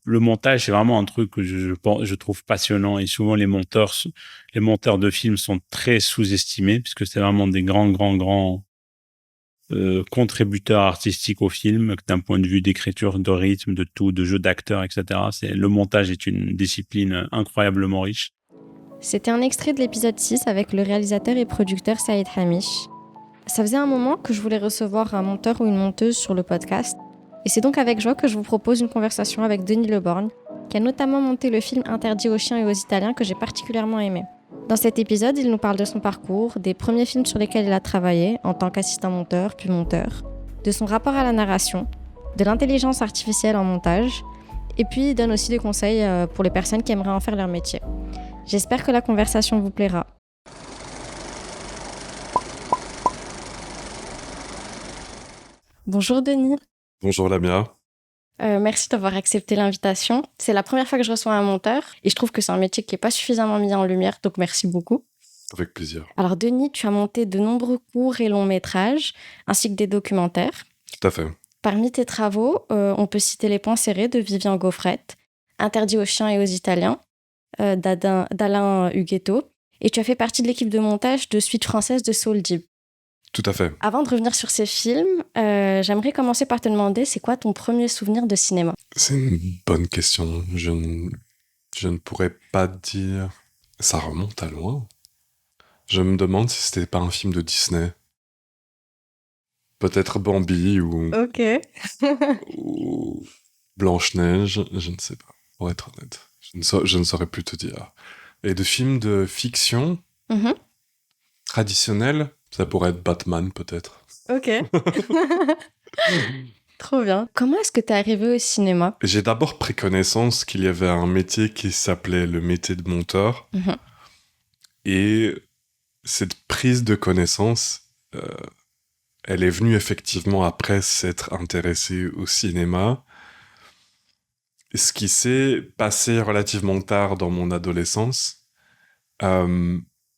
le montage, c'est vraiment un truc que je trouve passionnant, et souvent les monteurs de films sont très sous-estimés, puisque c'est vraiment des grands contributeurs artistiques au film, d'un point de vue d'écriture, de rythme, de tout, de jeu d'acteurs, etc. Le montage est une discipline incroyablement riche. C'était un extrait de l'épisode 6 avec le réalisateur et producteur Saïd Hamish. Ça faisait un moment que je voulais recevoir un monteur ou une monteuse sur le podcast, et c'est donc avec joie que je vous propose une conversation avec Denis Leborgne, qui a notamment monté le film Interdit aux chiens et aux Italiens que j'ai particulièrement aimé. Dans cet épisode, il nous parle de son parcours, des premiers films sur lesquels il a travaillé en tant qu'assistant monteur puis monteur, de son rapport à la narration, de l'intelligence artificielle en montage, et puis il donne aussi des conseils pour les personnes qui aimeraient en faire leur métier. J'espère que la conversation vous plaira. Bonjour Denis. Bonjour Lamia. Merci d'avoir accepté l'invitation. C'est la première fois que je reçois un monteur et je trouve que c'est un métier qui n'est pas suffisamment mis en lumière, donc merci beaucoup. Avec plaisir. Alors Denis, tu as monté de nombreux courts et longs métrages, ainsi que des documentaires. Tout à fait. Parmi tes travaux, on peut citer Les Poings serrés de Vivian Gaufrette, Interdit aux chiens et aux Italiens d'Alain Huguetto, et tu as fait partie de l'équipe de montage de Suite française de Saul Dib. Tout à fait. Avant de revenir sur ces films, j'aimerais commencer par te demander, c'est quoi ton premier souvenir de cinéma ? C'est une bonne question. Je ne pourrais pas dire... Ça remonte à loin. Je me demande si c'était pas un film de Disney. Peut-être Bambi ou... Ok. ou Blanche-Neige, je ne sais pas. Pour être honnête, je ne saurais plus te dire. Et de films de fiction traditionnels, ça pourrait être Batman peut-être. Ok. Trop bien. Comment est-ce que tu es arrivé au cinéma ? J'ai d'abord pris connaissance qu'il y avait un métier qui s'appelait le métier de monteur. Et cette prise de connaissance, elle est venue effectivement après s'être intéressé au cinéma. Ce qui s'est passé relativement tard dans mon adolescence,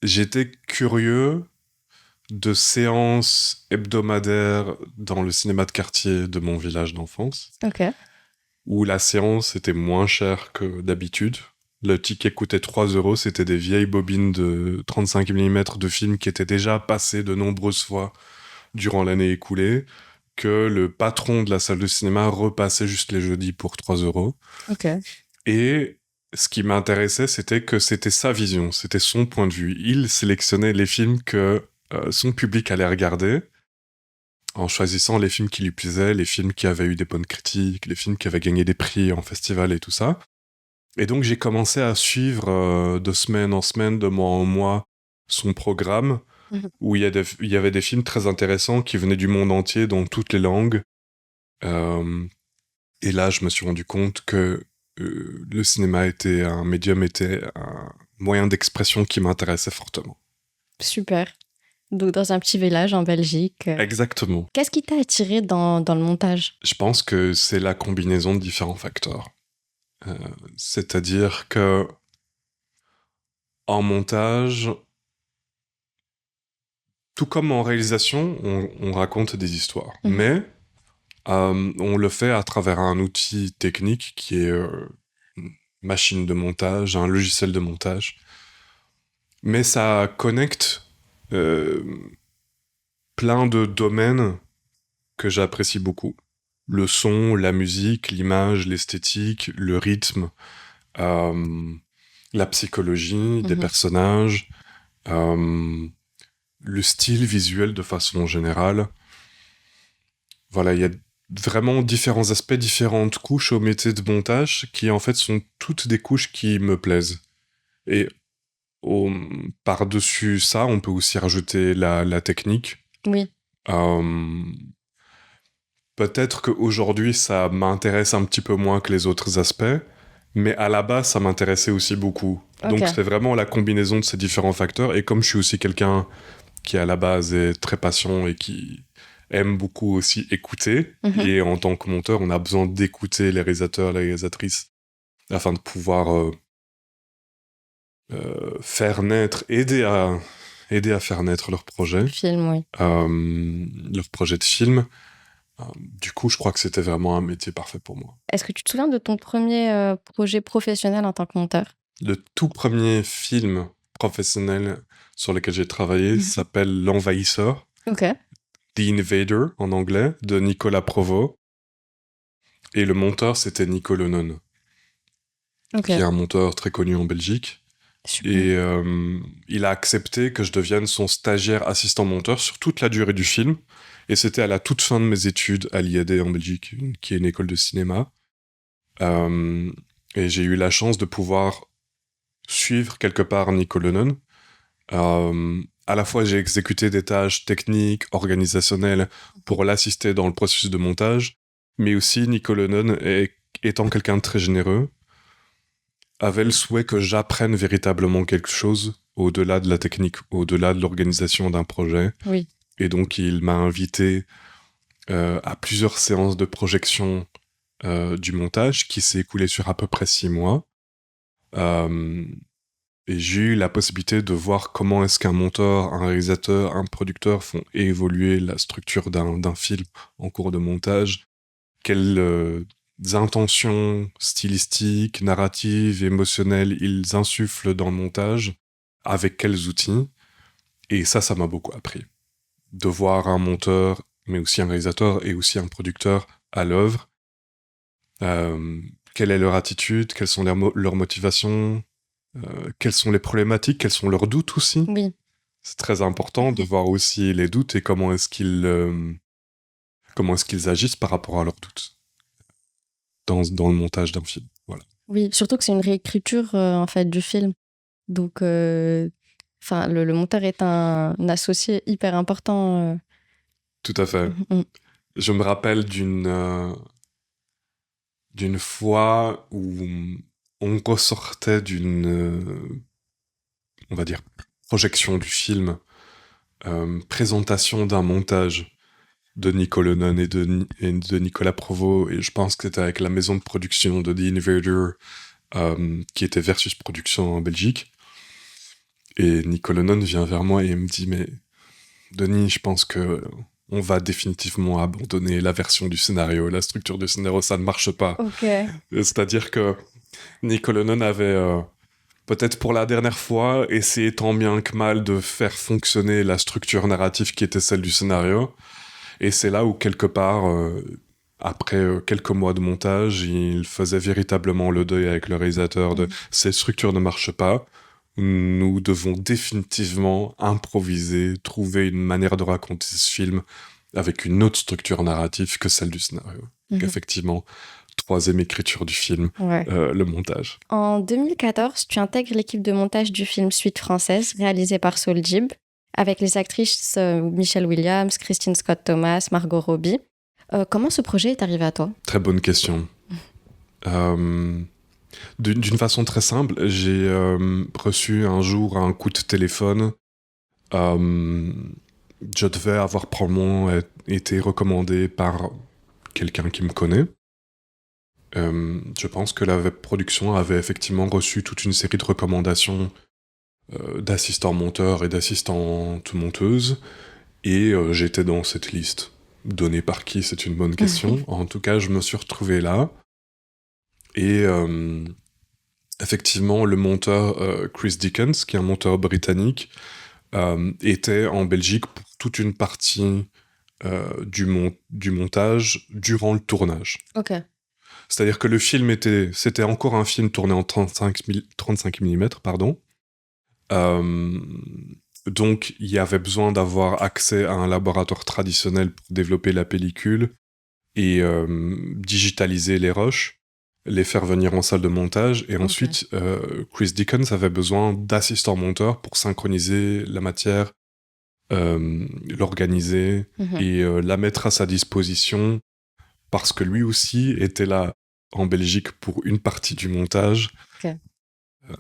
j'étais curieux de séances hebdomadaires dans le cinéma de quartier de mon village d'enfance, où la séance était moins chère que d'habitude. Le ticket coûtait 3 €, c'était des vieilles bobines de 35 mm de films qui étaient déjà passés de nombreuses fois durant l'année écoulée, que le patron de la salle de cinéma repassait juste les jeudis pour 3 €. Et ce qui m'intéressait, c'était que c'était sa vision, c'était son point de vue. Il sélectionnait les films que son public allait regarder, en choisissant les films qui lui plaisaient, les films qui avaient eu des bonnes critiques, les films qui avaient gagné des prix en festival et tout ça. Et donc j'ai commencé à suivre de semaine en semaine, de mois en mois, son programme, où il y avait des films très intéressants qui venaient du monde entier, dans toutes les langues. Et là, je me suis rendu compte que le cinéma était un moyen d'expression qui m'intéressait fortement. Super. Donc dans un petit village en Belgique. Exactement. Qu'est-ce qui t'a attiré dans le montage ? Je pense que c'est la combinaison de différents facteurs. C'est-à-dire que en montage, tout comme en réalisation, on raconte des histoires. Mais on le fait à travers un outil technique qui est une machine de montage, un logiciel de montage. Mais ça connecte plein de domaines que j'apprécie beaucoup. Le son, la musique, l'image, l'esthétique, le rythme, la psychologie des personnages, le style visuel de façon générale. Voilà, il y a vraiment différents aspects, différentes couches au métier de montage qui en fait sont toutes des couches qui me plaisent. Et par-dessus ça, on peut aussi rajouter la technique. Oui. Peut-être qu'aujourd'hui, ça m'intéresse un petit peu moins que les autres aspects, mais à la base, ça m'intéressait aussi beaucoup. Donc c'était vraiment la combinaison de ces différents facteurs. Et comme je suis aussi quelqu'un qui, à la base, est très patient et qui aime beaucoup aussi écouter, et en tant que monteur, on a besoin d'écouter les réalisateurs, les réalisatrices, afin de pouvoir faire naître, aider à faire naître leur projet. Film, oui. Leur projet de film. Du coup, je crois que c'était vraiment un métier parfait pour moi. Est-ce que tu te souviens de ton premier projet professionnel en tant que monteur? Le tout premier film professionnel sur lequel j'ai travaillé s'appelle L'Envahisseur. Ok. The Invader, en anglais, de Nicolas Provost. Et le monteur, c'était Nico Lennon, qui est un monteur très connu en Belgique. Super. Et il a accepté que je devienne son stagiaire assistant monteur sur toute la durée du film. Et c'était à la toute fin de mes études à l'IAD en Belgique, qui est une école de cinéma. Et j'ai eu la chance de pouvoir suivre quelque part Nico Lennon. À la fois, j'ai exécuté des tâches techniques, organisationnelles pour l'assister dans le processus de montage, mais aussi Nico Lennon, étant quelqu'un de très généreux, avait le souhait que j'apprenne véritablement quelque chose au-delà de la technique, au-delà de l'organisation d'un projet. Oui. Et donc, il m'a invité à plusieurs séances de projection du montage qui s'est écoulé sur à peu près 6 mois. Et j'ai eu la possibilité de voir comment est-ce qu'un monteur, un réalisateur, un producteur font évoluer la structure d'un film en cours de montage, quelles intentions stylistiques, narratives, émotionnelles ils insufflent dans le montage, avec quels outils. Et ça m'a beaucoup appris. De voir un monteur, mais aussi un réalisateur et aussi un producteur à l'œuvre. Quelle est leur attitude, quelles sont leurs motivations, quelles sont les problématiques, quels sont leurs doutes aussi. Oui. C'est très important de voir aussi les doutes et comment est-ce qu'ils agissent par rapport à leurs doutes dans le montage d'un film. Voilà. Oui, surtout que c'est une réécriture en fait du film. Donc, le monteur est un associé hyper important. Tout à fait. Je me rappelle d'une fois où on ressortait d'une, on va dire, projection du film, présentation d'un montage de Nico Lennon et de Nicolas Provost, et je pense que c'était avec la maison de production de The Invader, qui était Versus Production en Belgique. Et Nico Lennon vient vers moi et il me dit « Mais Denis, je pense que on va définitivement abandonner la version du scénario, la structure du scénario, ça ne marche pas. » C'est-à-dire que Nico Lennon avait peut-être pour la dernière fois essayé tant bien que mal de faire fonctionner la structure narrative qui était celle du scénario. Et c'est là où, quelque part, après quelques mois de montage, il faisait véritablement le deuil avec le réalisateur de « Ces structures ne marchent pas, nous devons définitivement improviser, trouver une manière de raconter ce film avec une autre structure narrative que celle du scénario. » Donc effectivement, troisième écriture du film, le montage. En 2014, tu intègres l'équipe de montage du film Suite française, réalisé par Saul Jib, avec les actrices Michelle Williams, Christine Scott Thomas, Margot Robbie. Comment ce projet est arrivé à toi ? Très bonne question. D'une façon très simple, j'ai reçu un jour un coup de téléphone. Je devais avoir probablement été recommandé par quelqu'un qui me connaît. Je pense que la production avait effectivement reçu toute une série de recommandations d'assistants monteurs et d'assistantes monteuses, et j'étais dans cette liste. Donnée par qui, c'est une bonne question. En tout cas, je me suis retrouvé là. Et effectivement, le monteur Chris Dickens, qui est un monteur britannique, était en Belgique pour toute une partie du montage durant le tournage. Ok. C'est-à-dire que le film c'était encore un film tourné en 35 mm, pardon. Donc, il y avait besoin d'avoir accès à un laboratoire traditionnel pour développer la pellicule et digitaliser les rushs, les faire venir en salle de montage. Et ensuite, Chris Dickens avait besoin d'assistants monteurs pour synchroniser la matière, l'organiser et la mettre à sa disposition, parce que lui aussi était là en Belgique pour une partie du montage,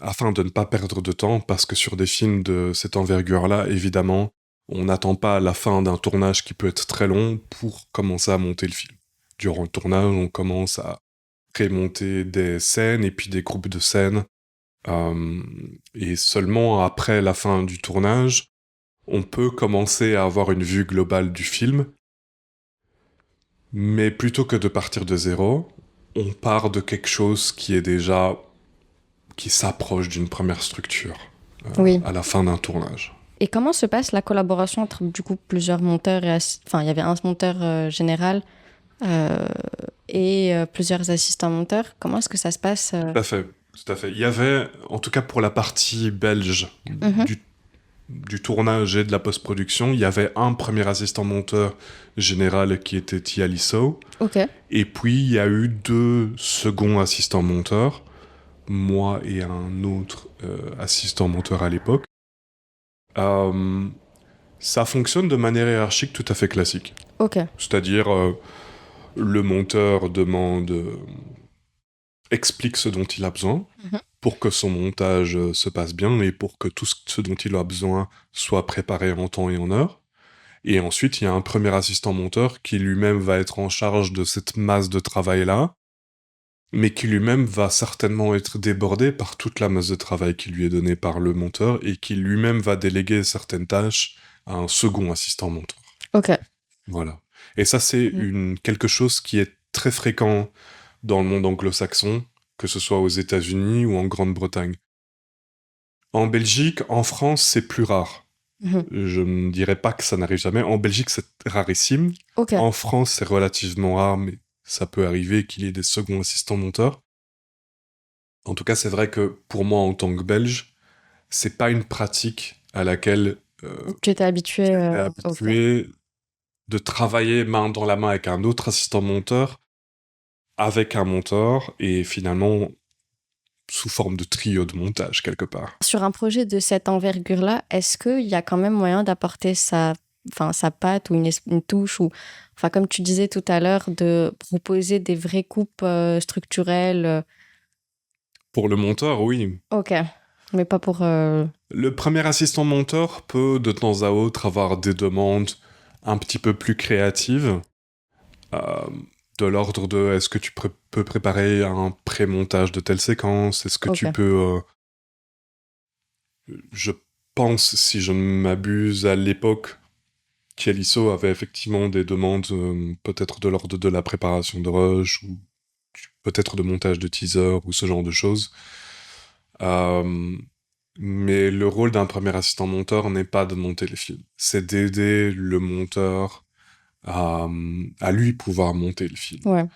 afin de ne pas perdre de temps, parce que sur des films de cette envergure-là, évidemment, on n'attend pas la fin d'un tournage qui peut être très long pour commencer à monter le film. Durant le tournage, on commence à prémonter des scènes et puis des groupes de scènes, et seulement après la fin du tournage, on peut commencer à avoir une vue globale du film. Mais plutôt que de partir de zéro, on part de quelque chose qui s'approche d'une première structure à la fin d'un tournage. Et comment se passe la collaboration entre du coup plusieurs monteurs enfin, il y avait un monteur général et plusieurs assistants monteurs. Comment est-ce que ça se passe Tout à fait. Il y avait, en tout cas pour la partie belge du tournage et de la post-production, il y avait un premier assistant monteur général qui était Tia Lisso. Et puis il y a eu 2 seconds assistants monteurs, moi et un autre assistant monteur à l'époque. Ça fonctionne de manière hiérarchique tout à fait classique. C'est-à-dire, le monteur explique ce dont il a besoin pour que son montage se passe bien et pour que tout ce dont il a besoin soit préparé en temps et en heure. Et ensuite, il y a un premier assistant monteur qui lui-même va être en charge de cette masse de travail-là, mais qui lui-même va certainement être débordé par toute la masse de travail qui lui est donnée par le monteur et qui lui-même va déléguer certaines tâches à un second assistant monteur. Voilà. Et ça, c'est quelque chose qui est très fréquent dans le monde anglo-saxon, que ce soit aux États-Unis ou en Grande-Bretagne. En Belgique, en France, c'est plus rare. Je ne dirais pas que ça n'arrive jamais. En Belgique, c'est rarissime. En France, c'est relativement rare, mais ça peut arriver qu'il y ait des seconds assistants monteurs. En tout cas, c'est vrai que pour moi, en tant que Belge, c'est pas une pratique à laquelle tu étais habitué de travailler main dans la main avec un autre assistant monteur, avec un monteur, et finalement sous forme de trio de montage quelque part. Sur un projet de cette envergure-là, est-ce qu'il y a quand même moyen d'apporter sa patte ou une touche, ou enfin, comme tu disais tout à l'heure, de proposer des vraies coupes structurelles Pour le monteur, oui. Mais pas pour... Le premier assistant monteur peut de temps à autre avoir des demandes un petit peu plus créatives, de l'ordre de est-ce que tu peux préparer un pré-montage de telle séquence, est-ce que tu peux... Je pense, si je ne m'abuse, à l'époque, Tia Lisso avait effectivement des demandes peut-être de l'ordre de la préparation de rush, ou peut-être de montage de teaser, ou ce genre de choses. Mais le rôle d'un premier assistant monteur n'est pas de monter les films, c'est d'aider le monteur à lui pouvoir monter le film.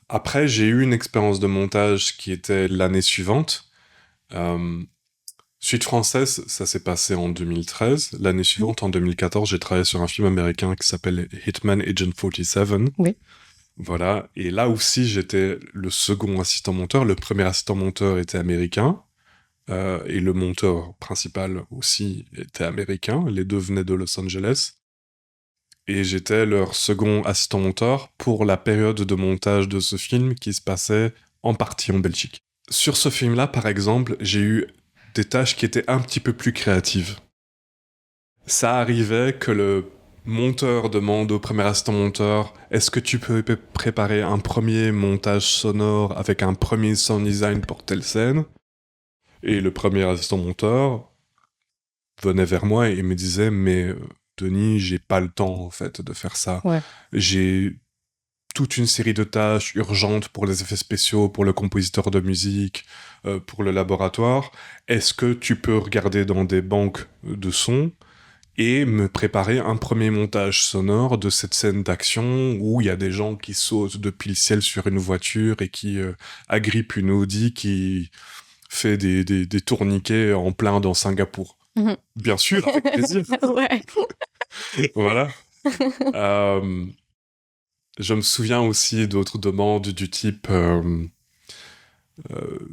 Après, j'ai eu une expérience de montage qui était l'année suivante. Suite française, ça s'est passé en 2013. L'année suivante, en 2014, j'ai travaillé sur un film américain qui s'appelle Hitman Agent 47. Voilà. Et là aussi, j'étais le second assistant monteur. Le premier assistant monteur était américain. Et le monteur principal aussi était américain. Les deux venaient de Los Angeles. Et j'étais leur second assistant monteur pour la période de montage de ce film qui se passait en partie en Belgique. Sur ce film-là, par exemple, j'ai eu des tâches qui étaient un petit peu plus créatives. Ça arrivait que le monteur demande au premier assistant monteur « Est-ce que tu peux préparer un premier montage sonore avec un premier sound design pour telle scène ?» Et le premier assistant monteur venait vers moi et me disait « Mais Denis, j'ai pas le temps en fait de faire ça. J'ai toute une série de tâches urgentes pour les effets spéciaux, pour le compositeur de musique, pour le laboratoire. Est-ce que tu peux regarder dans des banques de sons et me préparer un premier montage sonore de cette scène d'action où il y a des gens qui sautent depuis le ciel sur une voiture et qui agrippent une Audi qui fait des tourniquets en plein dans Singapour. Bien sûr, avec plaisir. Voilà. Je me souviens aussi d'autres demandes du type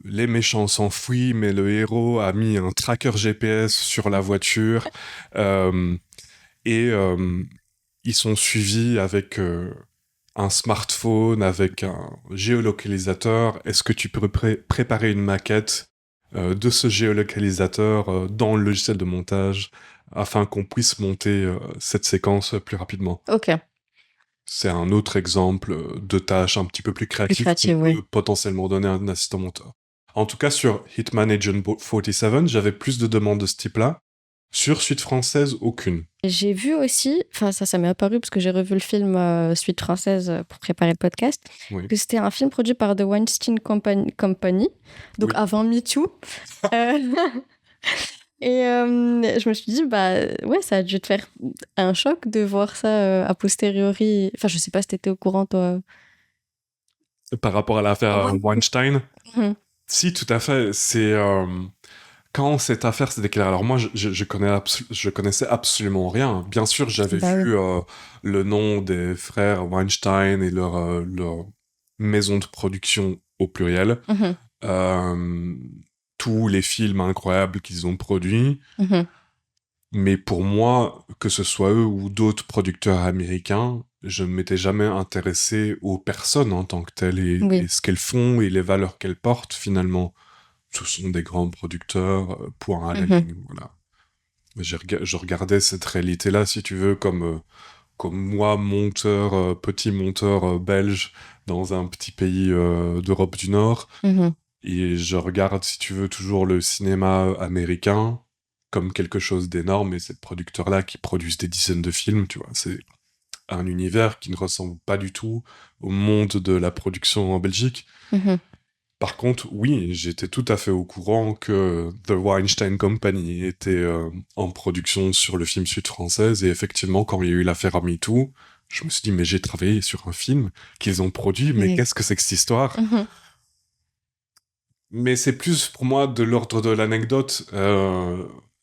les méchants s'enfuient, mais le héros a mis un tracker GPS sur la voiture et ils sont suivis avec un smartphone, avec un géolocalisateur. Est-ce que tu peux préparer une maquette de ce géolocalisateur dans le logiciel de montage afin qu'on puisse monter cette séquence plus rapidement? C'est un autre exemple de tâche un petit peu plus créative qu'on peut potentiellement donner à un assistant monteur. En tout cas, sur Hitman Agent 47, j'avais plus de demandes de ce type-là. Sur suite française, aucune. J'ai vu aussi, enfin ça m'est apparu parce que j'ai revu le film Suite française pour préparer le podcast, que c'était un film produit par The Weinstein Company, donc avant MeToo. Et je me suis dit, ouais, ça a dû te faire un choc de voir ça a posteriori. Enfin, je sais pas si t'étais au courant, toi. Par rapport à l'affaire Weinstein Si, tout à fait. C'est... Quand cette affaire s'est déclarée, alors moi, je connaissais absolument rien. Bien sûr, j'avais vu le nom des frères Weinstein et leur maison de production au pluriel. Tous les films incroyables qu'ils ont produits. Mais pour moi, que ce soit eux ou d'autres producteurs américains, je ne m'étais jamais intéressé aux personnes en tant que telles et ce qu'elles font et les valeurs qu'elles portent finalement. Ce sont des grands producteurs, point à la ligne, voilà. Je regardais cette réalité-là, si tu veux, comme moi, petit monteur belge dans un petit pays d'Europe du Nord. Et je regarde, si tu veux, toujours le cinéma américain comme quelque chose d'énorme, et ces producteurs-là qui produisent des dizaines de films, tu vois, c'est un univers qui ne ressemble pas du tout au monde de la production en Belgique. Par contre, oui, j'étais tout à fait au courant que The Weinstein Company était en production sur le film Suite française, et effectivement, quand il y a eu l'affaire MeToo, je me suis dit, mais j'ai travaillé sur un film qu'ils ont produit, mais qu'est-ce que c'est que cette histoire Mais c'est plus pour moi de l'ordre de l'anecdote.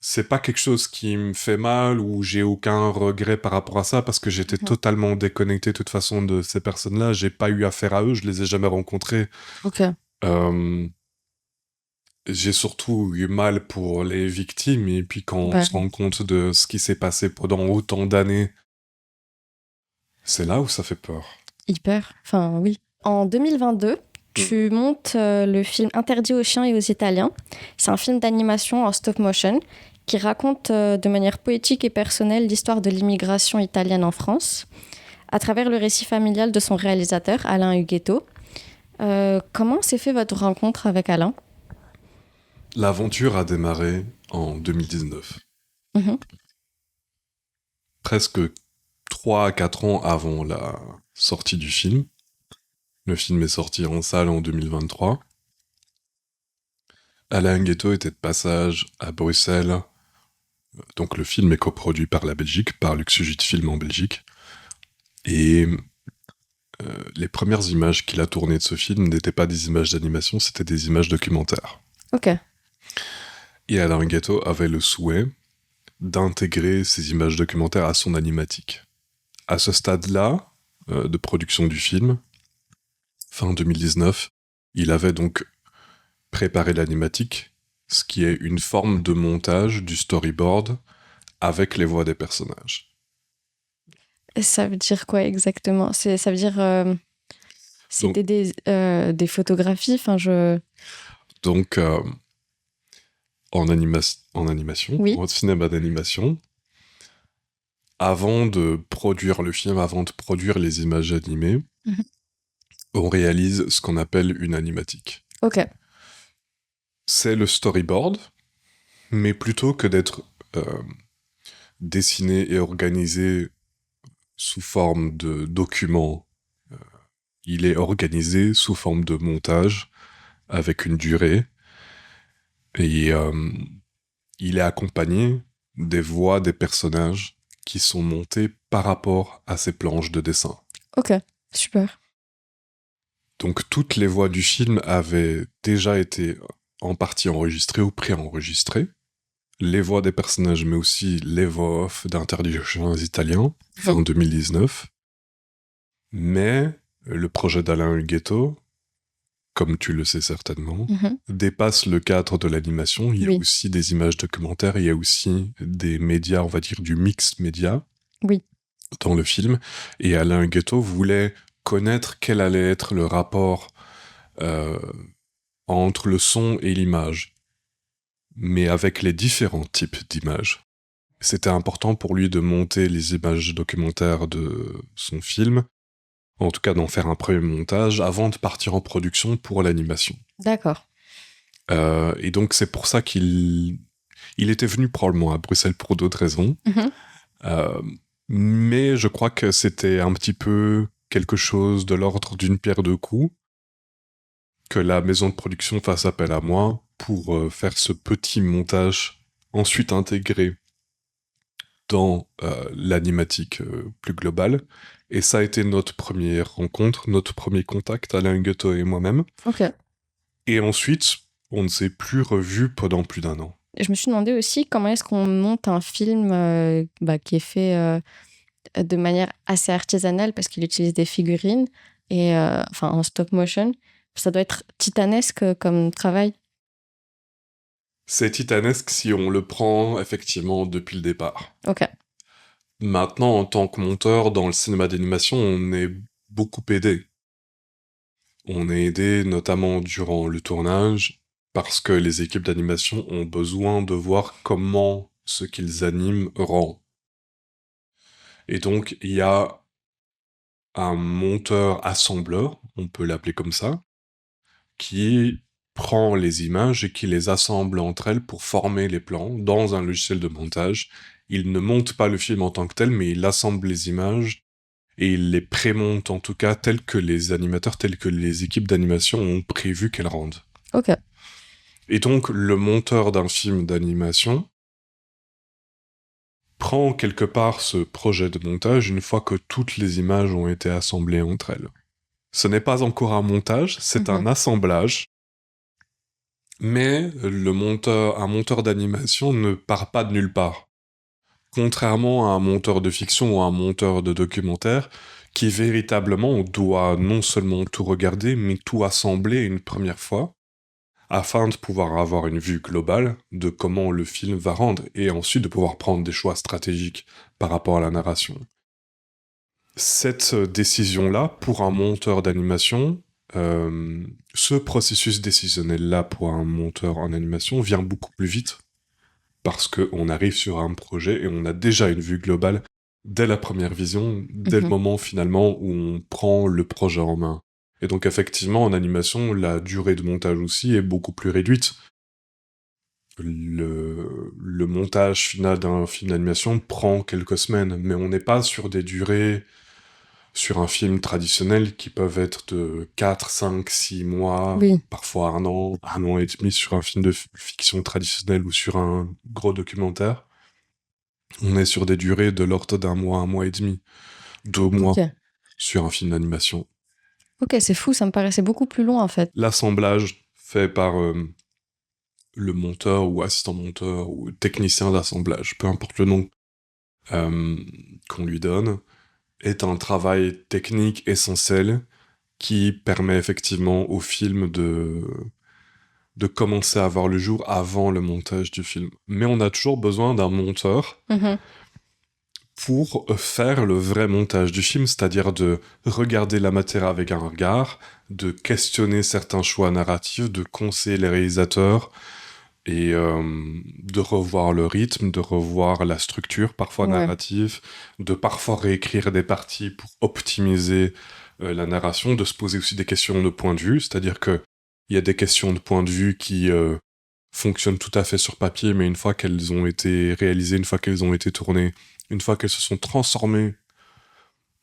C'est pas quelque chose qui me fait mal ou j'ai aucun regret par rapport à ça parce que j'étais totalement déconnecté de toute façon de ces personnes-là. J'ai pas eu affaire à eux, je les ai jamais rencontrés. J'ai surtout eu mal pour les victimes, et puis quand on se rend compte de ce qui s'est passé pendant autant d'années, c'est là où ça fait peur. Hyper, enfin oui. En 2022, tu montes le film Interdit aux chiens et aux Italiens. C'est un film d'animation en stop motion qui raconte de manière poétique et personnelle l'histoire de l'immigration italienne en France, à travers le récit familial de son réalisateur, Alain Huguetto. Comment s'est fait votre rencontre avec Alain ? L'aventure a démarré en 2019. Presque 3 à 4 ans avant la sortie du film. Le film est sorti en salle en 2023. Alain Huguetto était de passage à Bruxelles. Donc le film est coproduit par la Belgique, par Luxugit Film en Belgique. Et les premières images qu'il a tournées de ce film n'étaient pas des images d'animation, c'était des images documentaires. Et Alain Huguetto avait le souhait d'intégrer ces images documentaires à son animatique. À ce stade-là de production du film, fin 2019, il avait donc préparé l'animatique, ce qui est une forme de montage du storyboard avec les voix des personnages. Ça veut dire quoi exactement ? Ça veut dire... c'était des photographies, Donc, en animation, en cinéma d'animation, avant de produire le film, avant de produire les images animées, on réalise ce qu'on appelle une animatique. C'est le storyboard, mais plutôt que d'être dessiné et organisé sous forme de document, il est organisé sous forme de montage avec une durée, et il est accompagné des voix des personnages qui sont montées par rapport à ces planches de dessin. Super. Donc toutes les voix du film avaient déjà été en partie enregistrées ou pré-enregistrées. Les voix des personnages, mais aussi les voix off d'Interdit aux chiens italiens, en 2019. Mais le projet d'Alain Huguetto, comme tu le sais certainement, dépasse le cadre de l'animation. Il y a aussi des images documentaires, il y a aussi des médias, on va dire du mix média dans le film. Et Alain Huguetto voulait connaître quel allait être le rapport entre le son et l'image, mais avec les différents types d'images. C'était important pour lui de monter les images documentaires de son film, en tout cas d'en faire un premier montage, avant de partir en production pour l'animation. D'accord. Et donc c'est pour ça qu'il Il était venu probablement à Bruxelles pour d'autres raisons. Mhm. Mais je crois que c'était un petit peu quelque chose de l'ordre d'une pierre deux coups, que la maison de production fasse appel à moi pour faire ce petit montage ensuite intégré dans l'animatique plus globale. Et ça a été notre première rencontre, notre premier contact, Alain Huguetto et moi-même. Ok. Et ensuite, on ne s'est plus revus pendant plus d'1 an. Je me suis demandé aussi comment est-ce qu'on monte un film qui est fait de manière assez artisanale parce qu'il utilise des figurines et en stop motion. Ça doit être titanesque comme travail. C'est titanesque si on le prend effectivement depuis le départ. Ok. Maintenant, en tant que monteur dans le cinéma d'animation, on est beaucoup aidé. On est aidé notamment durant le tournage parce que les équipes d'animation ont besoin de voir comment ce qu'ils animent rend. Et donc, il y a un monteur-assembleur, on peut l'appeler comme ça, qui prend les images et qui les assemble entre elles pour former les plans dans un logiciel de montage. Il ne monte pas le film en tant que tel, mais il assemble les images et il les prémonte en tout cas telles que les animateurs, telles que les équipes d'animation ont prévu qu'elles rendent. Ok. Et donc, le monteur d'un film d'animation prend quelque part ce projet de montage une fois que toutes les images ont été assemblées entre elles. Ce n'est pas encore un montage, c'est un assemblage. Mais un monteur d'animation ne part pas de nulle part. Contrairement à un monteur de fiction ou un monteur de documentaire, qui véritablement doit non seulement tout regarder, mais tout assembler une première fois, afin de pouvoir avoir une vue globale de comment le film va rendre, et ensuite de pouvoir prendre des choix stratégiques par rapport à la narration. Cette décision-là, pour un monteur d'animation, ce processus décisionnel-là pour un monteur en animation vient beaucoup plus vite parce qu'on arrive sur un projet et on a déjà une vue globale dès la première vision, dès le moment finalement où on prend le projet en main. Et donc effectivement, en animation, la durée de montage aussi est beaucoup plus réduite. Le montage final d'un film d'animation prend quelques semaines, mais on n'est pas sur des durées sur un film traditionnel qui peuvent être de 4, 5, 6 mois, parfois 1 an et demi sur un film de fiction traditionnelle ou sur un gros documentaire. On est sur des durées de l'ordre d'1 mois, 1 mois et demi, 2 mois sur un film d'animation. Ok, c'est fou, ça me paraissait beaucoup plus long en fait. L'assemblage fait par le monteur ou assistant monteur ou technicien d'assemblage, peu importe le nom qu'on lui donne, est un travail technique essentiel qui permet effectivement au film de commencer à voir le jour avant le montage du film. Mais on a toujours besoin d'un monteur pour faire le vrai montage du film, c'est-à-dire de regarder la matière avec un regard, de questionner certains choix narratifs, de conseiller les réalisateurs et de revoir le rythme, de revoir la structure parfois narrative, de parfois réécrire des parties pour optimiser la narration, de se poser aussi des questions de point de vue, c'est-à-dire que il y a des questions de point de vue qui fonctionnent tout à fait sur papier, mais une fois qu'elles ont été réalisées, une fois qu'elles ont été tournées, une fois qu'elles se sont transformées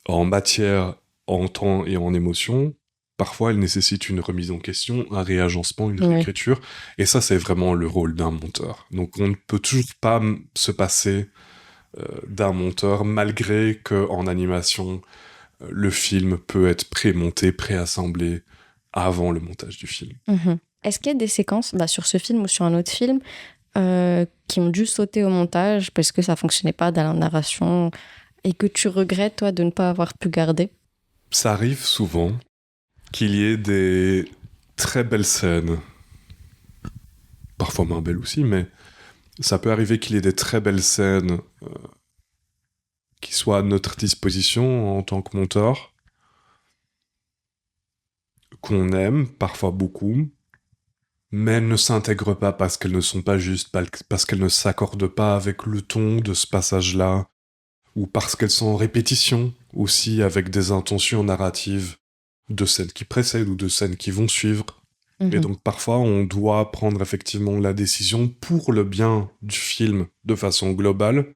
en matière, en temps et en émotion, parfois elles nécessitent une remise en question, un réagencement, une réécriture, et ça c'est vraiment le rôle d'un monteur. Donc on ne peut toujours pas se passer d'un monteur, malgré qu'en animation, le film peut être pré-monté, pré-assemblé avant le montage du film. Est-ce qu'il y a des séquences, sur ce film ou sur un autre film, qui ont dû sauter au montage parce que ça fonctionnait pas dans la narration et que tu regrettes, toi, de ne pas avoir pu garder? Ça arrive souvent qu'il y ait des très belles scènes, parfois moins belles aussi, mais ça peut arriver qu'il y ait des très belles scènes qui soient à notre disposition en tant que monteur, qu'on aime, parfois beaucoup, mais elles ne s'intègrent pas parce qu'elles ne sont pas justes, parce qu'elles ne s'accordent pas avec le ton de ce passage-là, ou parce qu'elles sont en répétition aussi avec des intentions narratives de scènes qui précèdent ou de scènes qui vont suivre. Et donc, parfois, on doit prendre effectivement la décision pour le bien du film, de façon globale,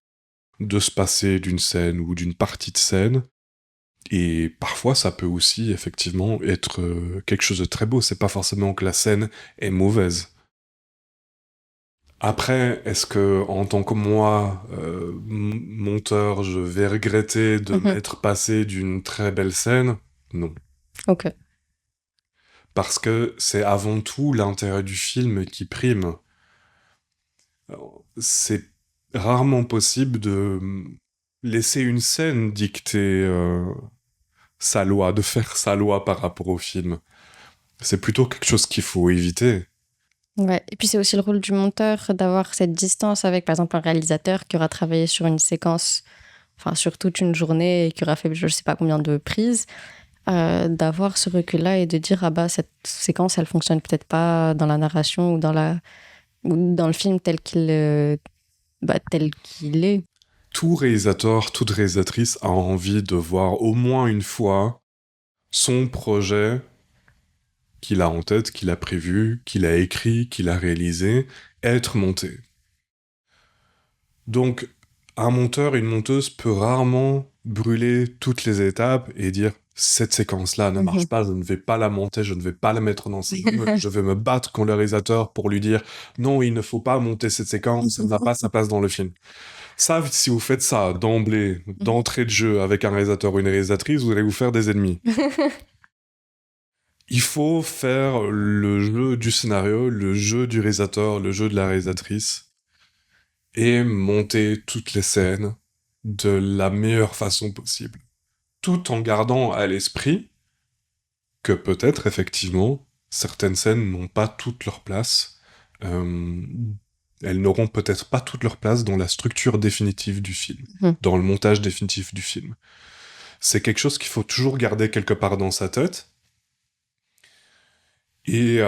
de se passer d'une scène ou d'une partie de scène. Et parfois, ça peut aussi, effectivement, être quelque chose de très beau. C'est pas forcément que la scène est mauvaise. Après, est-ce que, en tant que moi, monteur, je vais regretter de m'être passé d'une très belle scène? Non. Ok. Parce que c'est avant tout l'intérêt du film qui prime. Alors, c'est rarement possible de laisser une scène dicter sa loi, de faire sa loi par rapport au film. C'est plutôt quelque chose qu'il faut éviter. Ouais. Et puis c'est aussi le rôle du monteur d'avoir cette distance avec, par exemple, un réalisateur qui aura travaillé sur une séquence, enfin sur toute une journée et qui aura fait je ne sais pas combien de prises, d'avoir ce recul-là et de dire ah bah cette séquence elle fonctionne peut-être pas dans la narration ou dans le film tel qu'il est. Tout réalisateur, toute réalisatrice a envie de voir au moins une fois son projet qu'il a en tête, qu'il a prévu, qu'il a écrit, qu'il a réalisé, être monté. Donc, un monteur, une monteuse peut rarement brûler toutes les étapes et dire « cette séquence-là ne marche pas, je ne vais pas la monter, je ne vais pas la mettre dans ce film, je vais me battre contre le réalisateur pour lui dire « non, il ne faut pas monter cette séquence, ça ne va pas sa place dans le film ». Ça, si vous faites ça d'emblée, d'entrée de jeu avec un réalisateur ou une réalisatrice, vous allez vous faire des ennemis. Il faut faire le jeu du scénario, le jeu du réalisateur, le jeu de la réalisatrice, et monter toutes les scènes de la meilleure façon possible. Tout en gardant à l'esprit que peut-être, effectivement, certaines scènes n'ont pas toute leur place. Elles n'auront peut-être pas toute leur place dans la structure définitive du film, dans le montage définitif du film. C'est quelque chose qu'il faut toujours garder quelque part dans sa tête. Et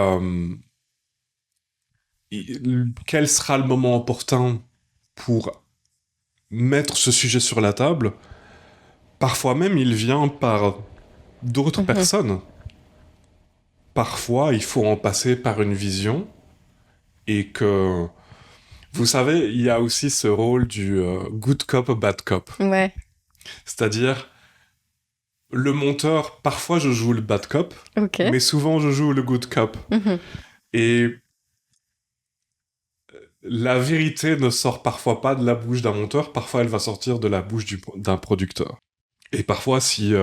quel sera le moment opportun pour mettre ce sujet sur la table? Parfois même, il vient par d'autres personnes. Parfois, il faut en passer par une vision. Et que... Vous savez, il y a aussi ce rôle du good cop, bad cop. Ouais. C'est-à-dire, le monteur, parfois je joue le bad cop, mais souvent je joue le good cop. Et la vérité ne sort parfois pas de la bouche d'un monteur, parfois elle va sortir de la bouche d'un producteur. Et parfois, si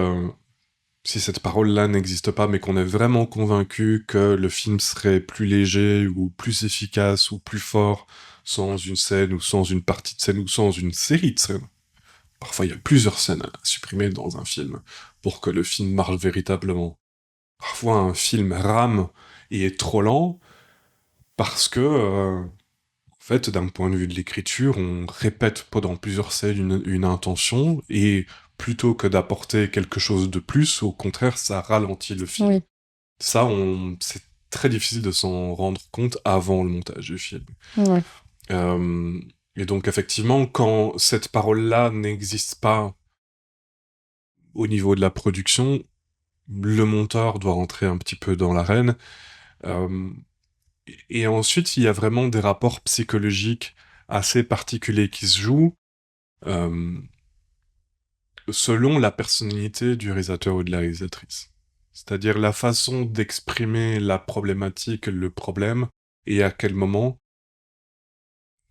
cette parole-là n'existe pas, mais qu'on est vraiment convaincu que le film serait plus léger, ou plus efficace, ou plus fort, sans une scène, ou sans une partie de scène, ou sans une série de scènes. Parfois, il y a plusieurs scènes à supprimer dans un film pour que le film marche véritablement. Parfois, un film rame et est trop lent parce que, en fait, d'un point de vue de l'écriture, on répète pendant plusieurs scènes une intention et plutôt que d'apporter quelque chose de plus, au contraire, ça ralentit le film. Oui. Ça, c'est très difficile de s'en rendre compte avant le montage du film. Ouais. Et donc, effectivement, quand cette parole-là n'existe pas au niveau de la production, le monteur doit rentrer un petit peu dans l'arène. Et ensuite, il y a vraiment des rapports psychologiques assez particuliers qui se jouent selon la personnalité du réalisateur ou de la réalisatrice. C'est-à-dire la façon d'exprimer la problématique, le problème, et à quel moment.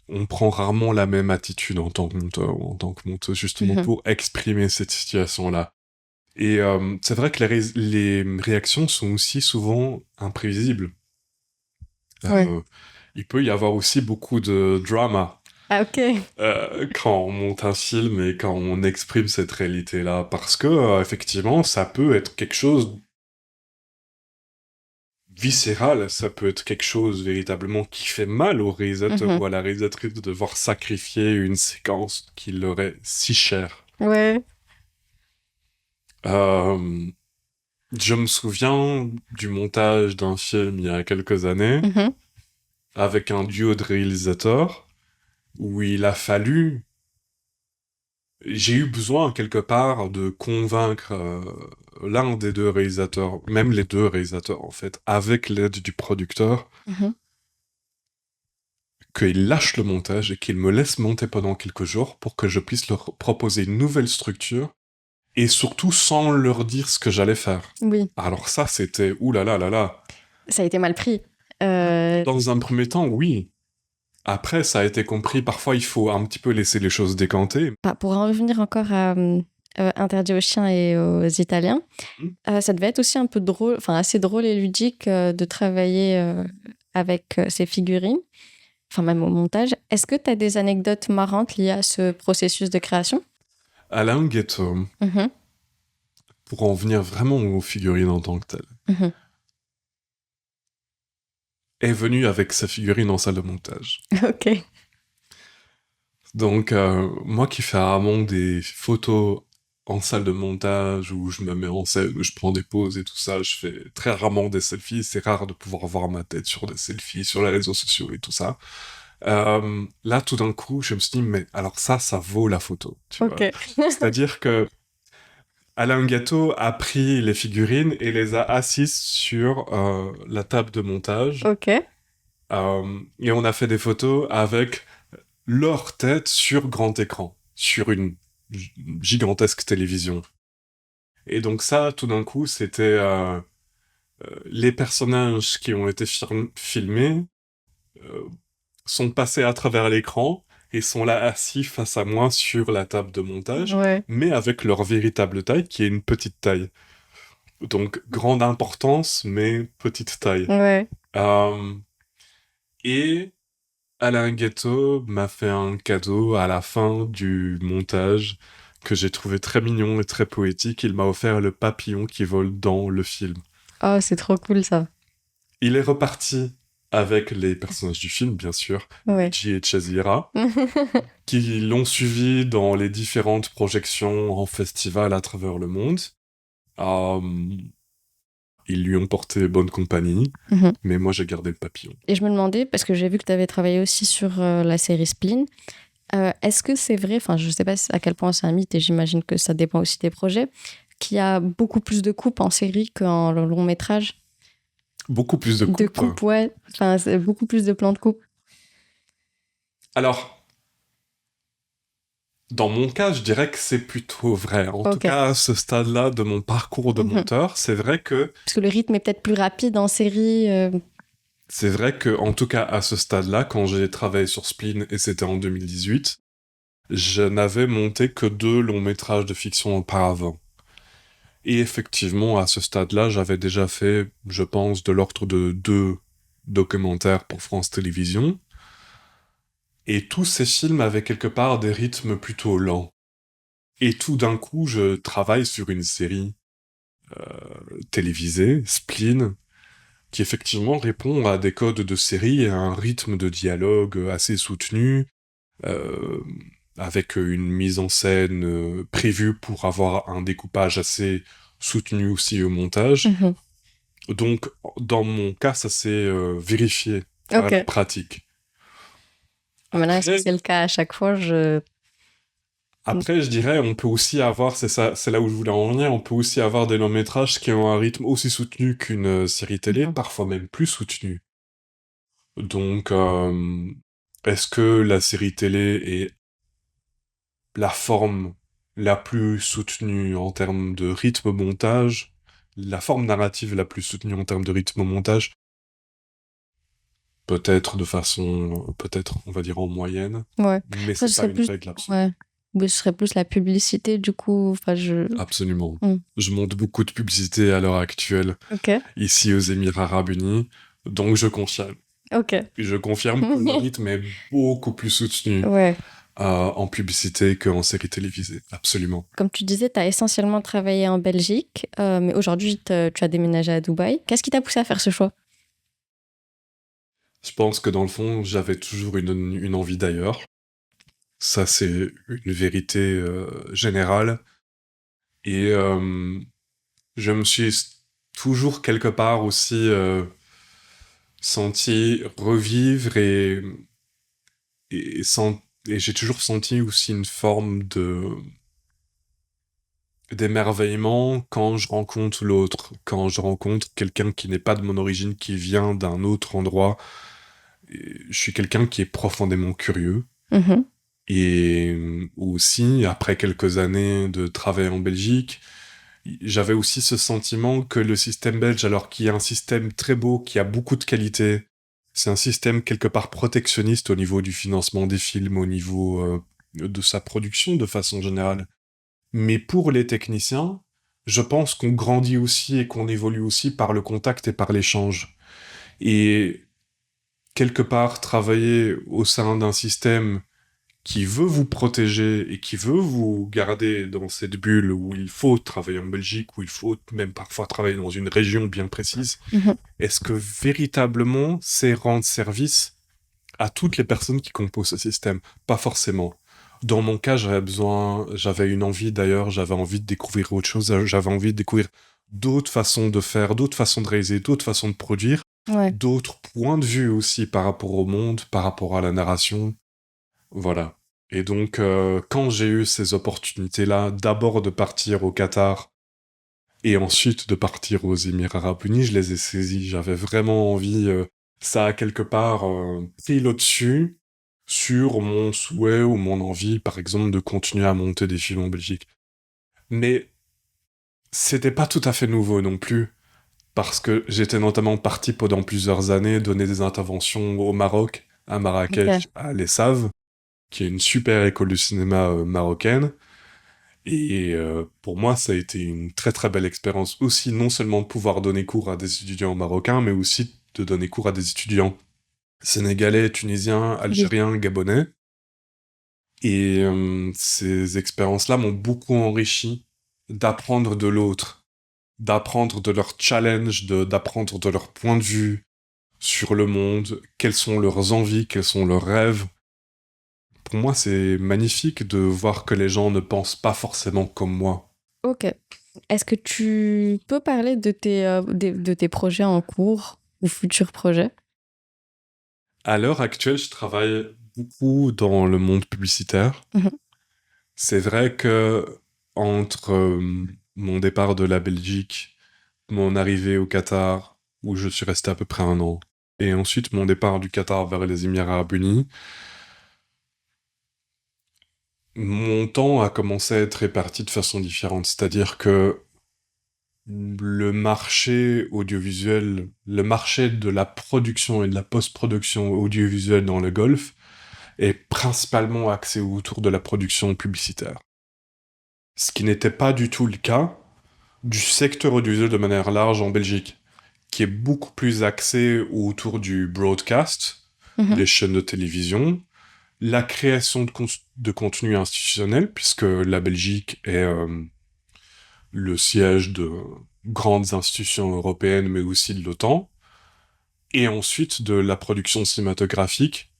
On prend rarement la même attitude en tant que monteur ou en tant que monteuse, justement pour exprimer cette situation-là. Et c'est vrai que les réactions sont aussi souvent imprévisibles. Il peut y avoir aussi beaucoup de drama. Ah, ok. Quand on monte un film et quand on exprime cette réalité-là, parce que effectivement, ça peut être quelque chose viscéral, ça peut être quelque chose véritablement qui fait mal au réalisateur ou à la réalisatrice de devoir sacrifier une séquence qui leur est si chère. Ouais. Je me souviens du montage d'un film il y a quelques années avec un duo de réalisateurs où il a fallu... J'ai eu besoin quelque part de convaincre l'un des deux réalisateurs, même les deux réalisateurs en fait, avec l'aide du producteur, qu'il lâche le montage et qu'il me laisse monter pendant quelques jours pour que je puisse leur proposer une nouvelle structure et surtout sans leur dire ce que j'allais faire. Oui. Alors ça, c'était oulala là là. Ça a été mal pris. Dans un premier temps, oui. Après, ça a été compris. Parfois, il faut un petit peu laisser les choses décanter. Pour en revenir encore à Interdit aux chiens et aux Italiens, ça devait être aussi un peu drôle, enfin assez drôle et ludique de travailler avec ces figurines, enfin même au montage. Est-ce que tu as des anecdotes marrantes liées à ce processus de création? Alain Ghetto, pour en venir vraiment aux figurines en tant que telles, est venu avec sa figurine en salle de montage. Ok. Donc, moi qui fais rarement des photos en salle de montage où je me mets en scène, où je prends des poses et tout ça, je fais très rarement des selfies. C'est rare de pouvoir voir ma tête sur des selfies, sur les réseaux sociaux et tout ça. Là, tout d'un coup, je me suis dit, mais alors ça vaut la photo. Tu vois. C'est-à-dire que Alain Gâteau a pris les figurines et les a assises sur la table de montage. Ok. Et on a fait des photos avec leur tête sur grand écran, sur une gigantesque télévision. Et donc ça, tout d'un coup, c'était les personnages qui ont été filmés sont passés à travers l'écran et sont là assis face à moi sur la table de montage, mais avec leur véritable taille, qui est une petite taille. Donc, grande importance, mais petite taille. Et Alain Ghetto m'a fait un cadeau à la fin du montage que j'ai trouvé très mignon et très poétique. Il m'a offert le papillon qui vole dans le film. Oh, c'est trop cool ça. Il est reparti avec les personnages du film, bien sûr, Luigi et Chazira, qui l'ont suivi dans les différentes projections en festival à travers le monde. Ils lui ont porté bonne compagnie, mais moi j'ai gardé le papillon. Et je me demandais, parce que j'ai vu que tu avais travaillé aussi sur la série Spleen, est-ce que c'est vrai, enfin je ne sais pas à quel point c'est un mythe et j'imagine que ça dépend aussi des projets, qu'il y a beaucoup plus de coupes en série qu'en long métrage? Beaucoup plus de coupes. De coupes, ouais. Enfin, c'est beaucoup plus de plans de coupe. Alors, dans mon cas, je dirais que c'est plutôt vrai. En tout cas, à ce stade-là de mon parcours de monteur, c'est vrai que... Parce que le rythme est peut-être plus rapide en série. C'est vrai que, en tout cas, à ce stade-là, quand j'ai travaillé sur Spleen, et c'était en 2018, je n'avais monté que 2 longs métrages de fiction auparavant. Et effectivement, à ce stade-là, j'avais déjà fait, je pense, de l'ordre de 2 documentaires pour France Télévisions. Et tous ces films avaient quelque part des rythmes plutôt lents. Et tout d'un coup, je travaille sur une série télévisée, Spleen, qui effectivement répond à des codes de série et à un rythme de dialogue assez soutenu, avec une mise en scène prévue pour avoir un découpage assez soutenu aussi au montage. Donc, dans mon cas, ça s'est vérifié à la pratique. Maintenant, est-ce que c'est le cas à chaque fois? Après, je dirais, on peut aussi avoir, c'est là où je voulais en venir, on peut aussi avoir des longs métrages qui ont un rythme aussi soutenu qu'une série télé, parfois même plus soutenu. Donc, est-ce que la série télé est la forme la plus soutenue en termes de rythme montage, la forme narrative la plus soutenue en termes de rythme montage? Peut-être de façon, on va dire en moyenne, mais c'est pas une règle absolue. Mais ce serait plus la publicité, du coup. Absolument. Je monte beaucoup de publicité à l'heure actuelle, ici aux Émirats Arabes Unis, donc je confirme. Je confirme que le rythme est beaucoup plus soutenu en publicité qu'en série télévisée, absolument. Comme tu disais, tu as essentiellement travaillé en Belgique, mais aujourd'hui, tu as déménagé à Dubaï. Qu'est-ce qui t'a poussé à faire ce choix? Je pense que dans le fond, j'avais toujours une envie d'ailleurs. Ça, c'est une vérité générale. Et je me suis toujours quelque part aussi senti revivre et j'ai toujours senti aussi une forme de... d'émerveillement quand je rencontre l'autre, quand je rencontre quelqu'un qui n'est pas de mon origine, qui vient d'un autre endroit. Je suis quelqu'un qui est profondément curieux. Mhm. Et aussi, après quelques années de travail en Belgique, j'avais aussi ce sentiment que le système belge, alors qu'il y a un système très beau, qui a beaucoup de qualité, c'est un système quelque part protectionniste au niveau du financement des films, au niveau de sa production de façon générale. Mais pour les techniciens, je pense qu'on grandit aussi et qu'on évolue aussi par le contact et par l'échange. Et quelque part, travailler au sein d'un système qui veut vous protéger et qui veut vous garder dans cette bulle où il faut travailler en Belgique, où il faut même parfois travailler dans une région bien précise, est-ce que véritablement c'est rendre service à toutes les personnes qui composent ce système? Pas forcément. Dans mon cas, j'avais une envie d'ailleurs, j'avais envie de découvrir autre chose, j'avais envie de découvrir d'autres façons de faire, d'autres façons de réaliser, d'autres façons de produire, d'autres points de vue aussi par rapport au monde, par rapport à la narration. Voilà. Et donc, quand j'ai eu ces opportunités-là, d'abord de partir au Qatar et ensuite de partir aux Émirats Arabes Unis, je les ai saisis. J'avais vraiment envie, ça a quelque part pris le dessus sur mon souhait ou mon envie, par exemple, de continuer à monter des films en Belgique. Mais c'était pas tout à fait nouveau non plus, parce que j'étais notamment parti pendant plusieurs années donner des interventions au Maroc, à Marrakech, à l'Essav, qui est une super école de cinéma marocaine. Et pour moi, ça a été une très très belle expérience aussi, non seulement de pouvoir donner cours à des étudiants marocains, mais aussi de donner cours à des étudiants sénégalais, tunisiens, algériens, gabonais. Et ces expériences-là m'ont beaucoup enrichi d'apprendre de l'autre, d'apprendre de leurs challenges, d'apprendre de leur point de vue sur le monde, quelles sont leurs envies, quels sont leurs rêves. Pour moi, c'est magnifique de voir que les gens ne pensent pas forcément comme moi. Ok. Est-ce que tu peux parler de tes projets en cours ou futurs projets? À l'heure actuelle, je travaille beaucoup dans le monde publicitaire. C'est vrai que entre mon départ de la Belgique, mon arrivée au Qatar, où je suis resté à peu près 1 an, et ensuite mon départ du Qatar vers les Émirats Arabes Unis, mon temps a commencé à être réparti de façon différente. C'est-à-dire que le marché audiovisuel, le marché de la production et de la post-production audiovisuelle dans le Golfe est principalement axé autour de la production publicitaire. Ce qui n'était pas du tout le cas du secteur audiovisuel de manière large en Belgique, qui est beaucoup plus axé autour du broadcast, les chaînes de télévision, la création de contenu institutionnel, puisque la Belgique est le siège de grandes institutions européennes, mais aussi de l'OTAN, et ensuite de la production cinématographique.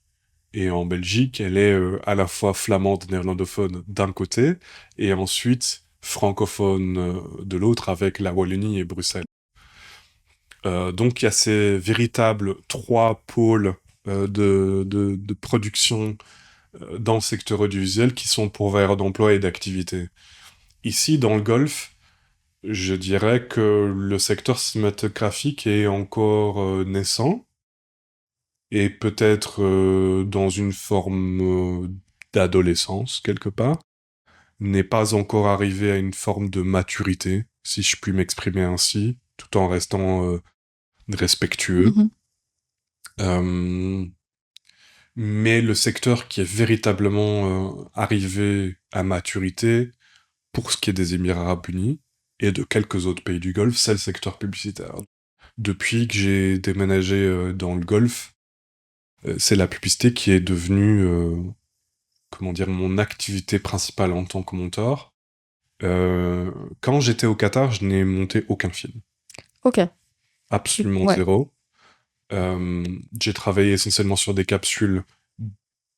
Et en Belgique, elle est à la fois flamande, néerlandophone d'un côté, et ensuite francophone de l'autre, avec la Wallonie et Bruxelles. Donc il y a ces véritables 3 pôles de production dans le secteur audiovisuel qui sont pourvoyeurs d'emploi et d'activité. Ici, dans le Golfe, je dirais que le secteur cinématographique est encore naissant, et peut-être dans une forme d'adolescence, quelque part, n'est pas encore arrivé à une forme de maturité, si je puis m'exprimer ainsi, tout en restant respectueux. Mais le secteur qui est véritablement arrivé à maturité, pour ce qui est des Émirats Arabes Unis, et de quelques autres pays du Golfe, c'est le secteur publicitaire. Depuis que j'ai déménagé dans le Golfe, c'est la publicité qui est devenue, mon activité principale en tant que monteur. Quand j'étais au Qatar, je n'ai monté aucun film. Ok. Absolument zéro. J'ai travaillé essentiellement sur des capsules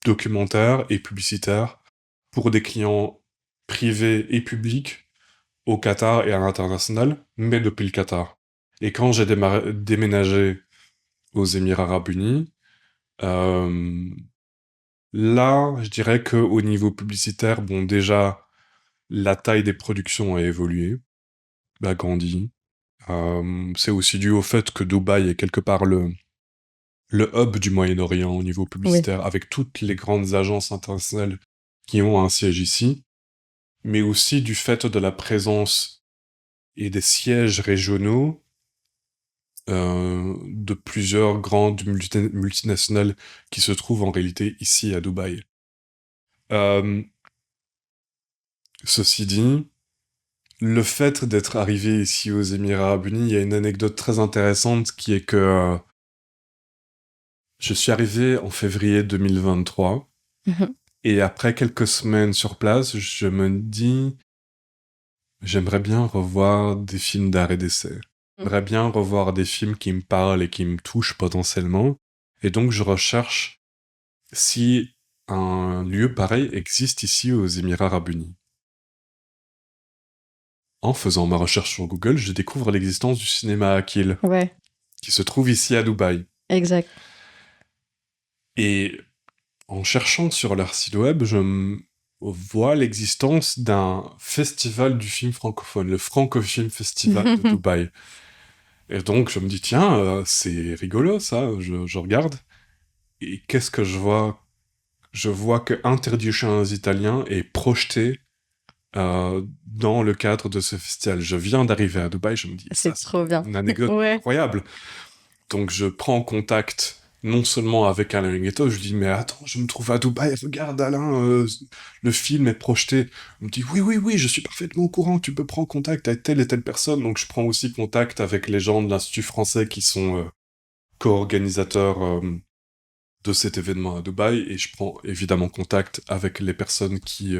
documentaires et publicitaires pour des clients privés et publics au Qatar et à l'international, mais depuis le Qatar. Et quand j'ai déménagé aux Émirats Arabes Unis, là, je dirais qu'au niveau publicitaire, bon, déjà, la taille des productions a évolué, a grandi. C'est aussi dû au fait que Dubaï est quelque part le hub du Moyen-Orient au niveau publicitaire, avec toutes les grandes agences internationales qui ont un siège ici, mais aussi du fait de la présence et des sièges régionaux de plusieurs grandes multinationales qui se trouvent en réalité ici à Dubaï. Ceci dit, le fait d'être arrivé ici aux Émirats Arabes Unis, il y a une anecdote très intéressante qui est que je suis arrivé en février 2023 et après quelques semaines sur place, je me dis j'aimerais bien revoir des films d'art et d'essai. J'aimerais bien revoir des films qui me parlent et qui me touchent potentiellement. Et donc, je recherche si un lieu pareil existe ici aux Émirats Arabes Unis. En faisant ma recherche sur Google, je découvre l'existence du cinéma Akil, qui se trouve ici à Dubaï. Exact. Et en cherchant sur leur site web, je vois l'existence d'un festival du film francophone, le Franco-Film Festival de Dubaï. Et donc, je me dis, tiens, c'est rigolo, ça, je regarde. Et qu'est-ce que je vois? Je vois que Interdit aux chiens italiens est projeté dans le cadre de ce festival. Je viens d'arriver à Dubaï, je me dis, c'est trop bien. Une anecdote incroyable. Donc, je prends contact non seulement avec Alain Huguetto, je lui dis, mais attends, je me trouve à Dubaï, regarde Alain, le film est projeté. Il me dit, oui, je suis parfaitement au courant, tu peux prendre contact avec telle et telle personne. Donc je prends aussi contact avec les gens de l'Institut français qui sont co-organisateurs de cet événement à Dubaï, et je prends évidemment contact avec les personnes qui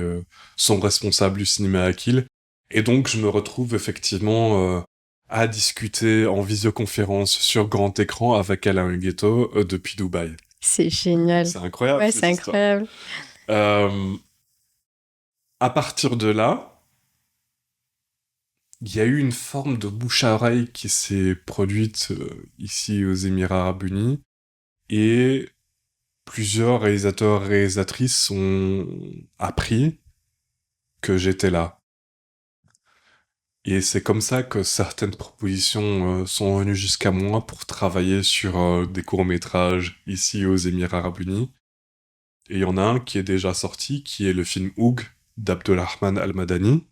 sont responsables du cinéma Akil. Et donc je me retrouve effectivement à discuter en visioconférence sur grand écran avec Alain Huguetto depuis Dubaï. C'est génial. C'est incroyable. Ouais, c'est incroyable. À partir de là, il y a eu une forme de bouche à oreille qui s'est produite ici aux Émirats Arabes Unis, et plusieurs réalisatrices ont appris que j'étais là. Et c'est comme ça que certaines propositions sont venues jusqu'à moi pour travailler sur des courts-métrages ici aux Émirats Arabes Unis. Et il y en a un qui est déjà sorti, qui est le film Oug d'Abdelrahman Al-Madani,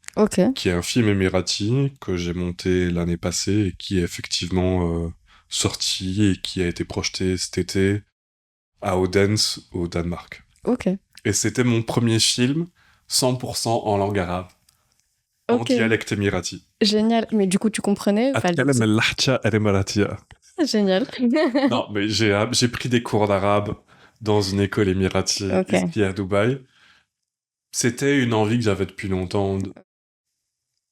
qui est un film émirati que j'ai monté l'année passée et qui est effectivement sorti et qui a été projeté cet été à Odense, au Danemark. Et c'était mon premier film 100% en langue arabe. En dialecte émirati. Génial. Mais du coup, tu comprenais Génial. Non, mais j'ai pris des cours d'arabe dans une école émirati ici à Dubaï. C'était une envie que j'avais depuis longtemps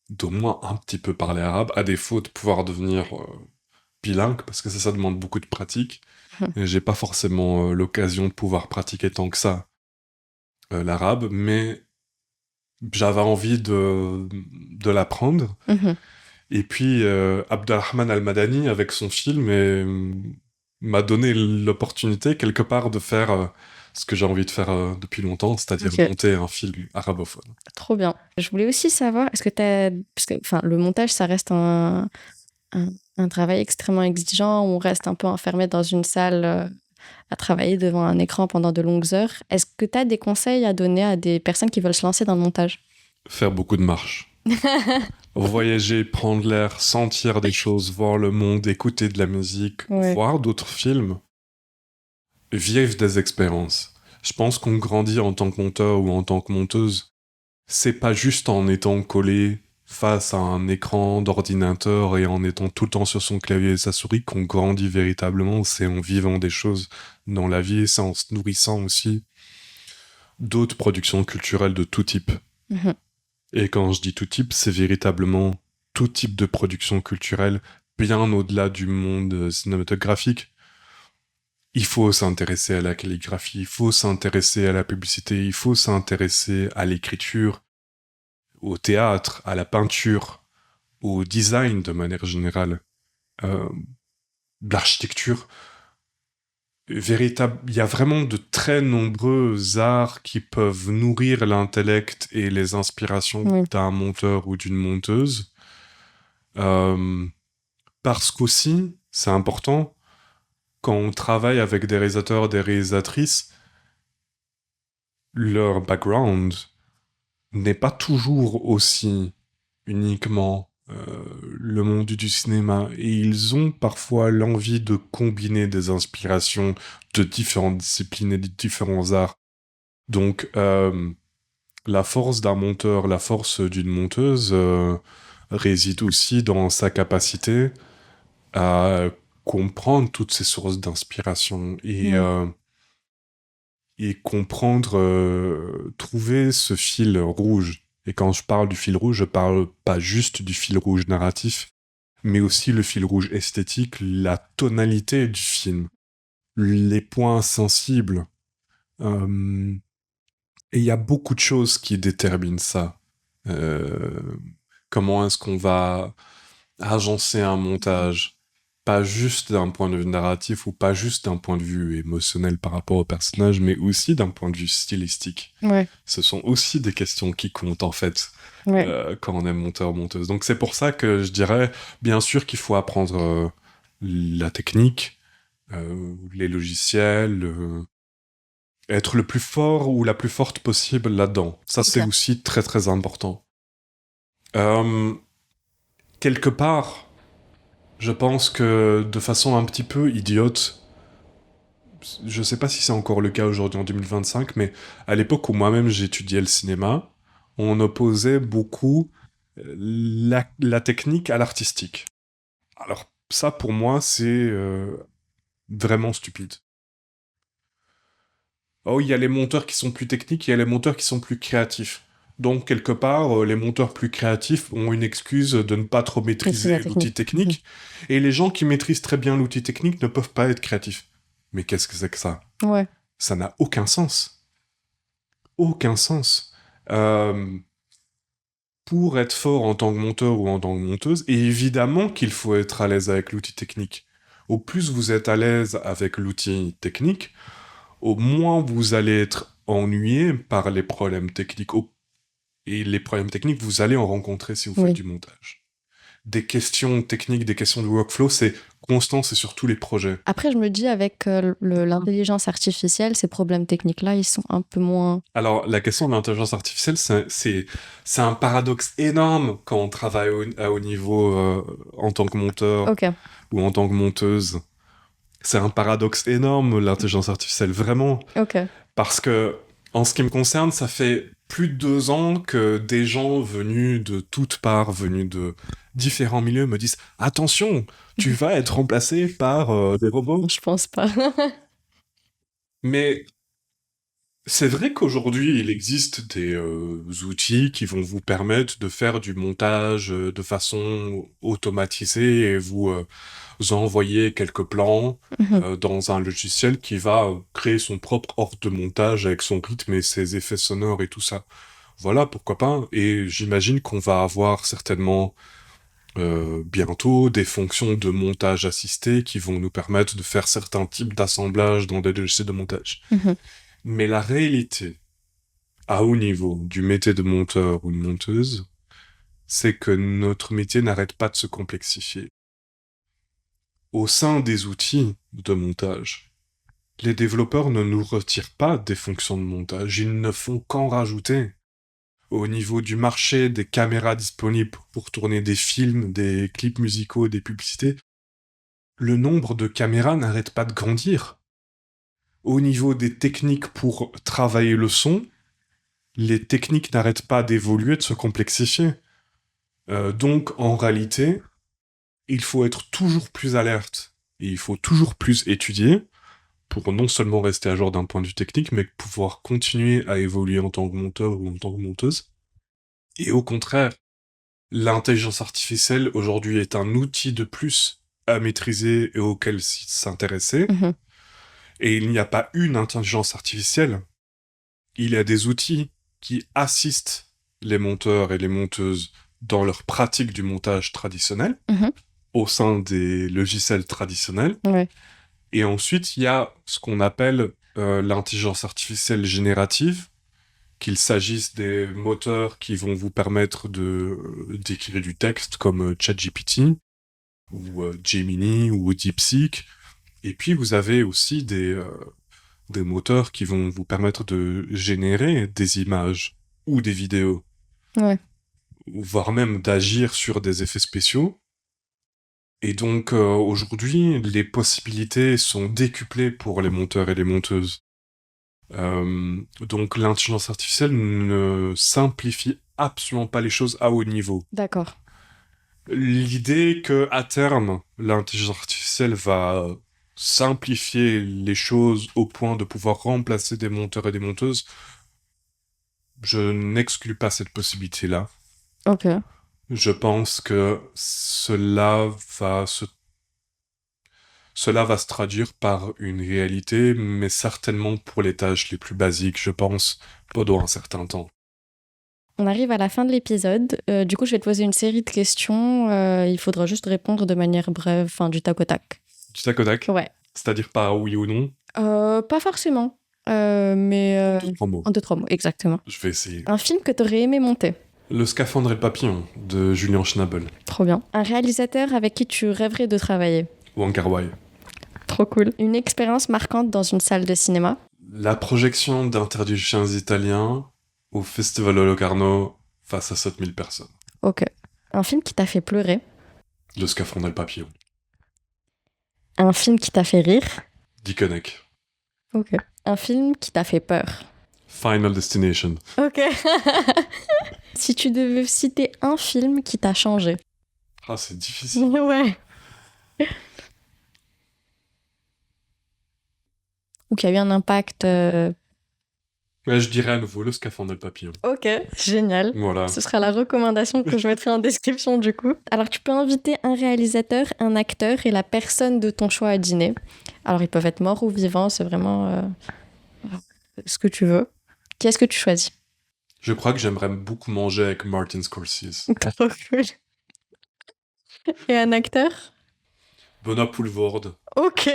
d'au moins un petit peu parler arabe, à défaut de pouvoir devenir bilingue, parce que ça demande beaucoup de pratique. Et j'ai pas forcément l'occasion de pouvoir pratiquer tant que ça l'arabe, mais j'avais envie de l'apprendre. Et puis Abdelrahman Al-Madani, avec son film, m'a donné l'opportunité quelque part de faire ce que j'ai envie de faire depuis longtemps, c'est-à-dire monter un film arabophone. Trop bien. Je voulais aussi savoir, est-ce que parce que le montage, ça reste un travail extrêmement exigeant, où on reste un peu enfermé dans une salle à travailler devant un écran pendant de longues heures. Est-ce que tu as des conseils à donner à des personnes qui veulent se lancer dans le montage? Faire beaucoup de marches. Voyager, prendre l'air, sentir des choses, voir le monde, écouter de la musique, voir d'autres films, vivre des expériences. Je pense qu'on grandit en tant que monteur ou en tant que monteuse. C'est pas juste en étant collé face à un écran d'ordinateur et en étant tout le temps sur son clavier et sa souris qu'on grandit véritablement. C'est en vivant des choses dans la vie, c'est en se nourrissant aussi d'autres productions culturelles de tout type. Et quand je dis tout type, c'est véritablement tout type de production culturelle, bien au-delà du monde cinématographique. Il faut s'intéresser à la calligraphie, il faut s'intéresser à la publicité, il faut s'intéresser à l'écriture, au théâtre, à la peinture, au design de manière générale, l'architecture. il y a vraiment de très nombreux arts qui peuvent nourrir l'intellect et les inspirations d'un monteur ou d'une monteuse. Parce qu'aussi, c'est important, quand on travaille avec des réalisateurs, des réalisatrices, leur background n'est pas toujours aussi uniquement le monde du cinéma, et ils ont parfois l'envie de combiner des inspirations de différentes disciplines et de différents arts. Donc, la force d'un monteur, la force d'une monteuse réside aussi dans sa capacité à comprendre toutes ces sources d'inspiration et comprendre, trouver ce fil rouge. Et quand je parle du fil rouge, je parle pas juste du fil rouge narratif, mais aussi le fil rouge esthétique, la tonalité du film, les points sensibles. Et il y a beaucoup de choses qui déterminent ça. Comment est-ce qu'on va agencer un montage, pas juste d'un point de vue narratif ou pas juste d'un point de vue émotionnel par rapport au personnage, mais aussi d'un point de vue stylistique. Ouais. Ce sont aussi des questions qui comptent, en fait, quand on est monteur-monteuse. Donc c'est pour ça que je dirais, bien sûr qu'il faut apprendre la technique, les logiciels, être le plus fort ou la plus forte possible là-dedans. Ça, c'est aussi très, très important. Quelque part, je pense que de façon un petit peu idiote, je sais pas si c'est encore le cas aujourd'hui en 2025, mais à l'époque où moi-même j'étudiais le cinéma, on opposait beaucoup la technique à l'artistique. Alors ça, pour moi, c'est vraiment stupide. Oh, il y a les monteurs qui sont plus techniques, il y a les monteurs qui sont plus créatifs. Donc, quelque part, les monteurs plus créatifs ont une excuse de ne pas trop maîtriser l'outil technique. Et les gens qui maîtrisent très bien l'outil technique ne peuvent pas être créatifs. Mais qu'est-ce que c'est que ça ? Ouais. Ça n'a aucun sens. Aucun sens. Pour être fort en tant que monteur ou en tant que monteuse, et évidemment qu'il faut être à l'aise avec l'outil technique. Au plus vous êtes à l'aise avec l'outil technique, au moins vous allez être ennuyé par les problèmes techniques. Et les problèmes techniques, vous allez en rencontrer si vous faites du montage. Des questions techniques, des questions de workflow, c'est constant, c'est sur tous les projets. Après, je me dis, avec l'intelligence artificielle, ces problèmes techniques-là, ils sont un peu moins... Alors, la question de l'intelligence artificielle, c'est un paradoxe énorme quand on travaille à haut niveau en tant que monteur ou en tant que monteuse. C'est un paradoxe énorme, l'intelligence artificielle, vraiment. Parce que, en ce qui me concerne, ça fait plus de 2 ans que des gens venus de toutes parts, venus de différents milieux, me disent « Attention, tu vas être remplacé par des robots. » Je pense pas. Mais c'est vrai qu'aujourd'hui, il existe des outils qui vont vous permettre de faire du montage de façon automatisée et vous envoyer quelques plans dans un logiciel qui va créer son propre ordre de montage avec son rythme et ses effets sonores et tout ça. Voilà, pourquoi pas. Et j'imagine qu'on va avoir certainement bientôt des fonctions de montage assisté qui vont nous permettre de faire certains types d'assemblages dans des logiciels de montage. Mais la réalité, à haut niveau, du métier de monteur ou de monteuse, c'est que notre métier n'arrête pas de se complexifier. Au sein des outils de montage, les développeurs ne nous retirent pas des fonctions de montage, ils ne font qu'en rajouter. Au niveau du marché des caméras disponibles pour tourner des films, des clips musicaux, des publicités, le nombre de caméras n'arrête pas de grandir. Au niveau des techniques pour travailler le son, les techniques n'arrêtent pas d'évoluer, de se complexifier. Donc, en réalité, il faut être toujours plus alerte et il faut toujours plus étudier pour non seulement rester à jour d'un point de vue technique, mais pouvoir continuer à évoluer en tant que monteur ou en tant que monteuse. Et au contraire, l'intelligence artificielle aujourd'hui est un outil de plus à maîtriser et auquel s'intéresser. Et il n'y a pas une intelligence artificielle. Il y a des outils qui assistent les monteurs et les monteuses dans leur pratique du montage traditionnel, au sein des logiciels traditionnels. Et ensuite, il y a ce qu'on appelle l'intelligence artificielle générative, qu'il s'agisse des moteurs qui vont vous permettre d'écrire du texte comme ChatGPT, ou Gemini, ou DeepSeek. Et puis, vous avez aussi des moteurs qui vont vous permettre de générer des images ou des vidéos. Ouais. Voire même d'agir sur des effets spéciaux. Et donc, aujourd'hui, les possibilités sont décuplées pour les monteurs et les monteuses. Donc, l'intelligence artificielle ne simplifie absolument pas les choses à haut niveau. D'accord. L'idée que, à terme, l'intelligence artificielle va simplifier les choses au point de pouvoir remplacer des monteurs et des monteuses, je n'exclus pas cette possibilité-là. Ok. Je pense que cela va se traduire par une réalité, mais certainement pour les tâches les plus basiques, je pense, pendant un certain temps. On arrive à la fin de l'épisode. Du coup, je vais te poser une série de questions. Il faudra juste répondre de manière brève, enfin du tac au tac. Du tac au tac ? Ouais. C'est-à-dire par oui ou non ? Pas forcément. Mais... 3 mots. En 2-3 mots, exactement. Je vais essayer. Un film que t'aurais aimé monter ? Le scaphandre et le papillon, de Julian Schnabel. Trop bien. Un réalisateur avec qui tu rêverais de travailler ? Wong Kar-wai. Trop cool. Une expérience marquante dans une salle de cinéma ? La projection d'Interdit des chiens italiens au Festival de Locarno face à 7000 personnes. Ok. Un film qui t'a fait pleurer ? Le scaphandre et le papillon. Un film qui t'a fait rire ? Dickeneck. Ok. Un film qui t'a fait peur ? Final Destination. Ok. Si tu devais citer un film qui t'a changé. Ah, c'est difficile. Ouais. Ou qui a eu un impact. Ouais, je dirais à nouveau le scaphandre et le papillon. Ok, génial. Voilà. Ce sera la recommandation que je mettrai en description du coup. Alors tu peux inviter un réalisateur, un acteur et la personne de ton choix à dîner. Alors ils peuvent être morts ou vivants, c'est vraiment ce que tu veux. Qui est-ce que tu choisis ? Je crois que j'aimerais beaucoup manger avec Martin Scorsese. Trop cool. Et un acteur ? Benoît Poelvoorde. Ok.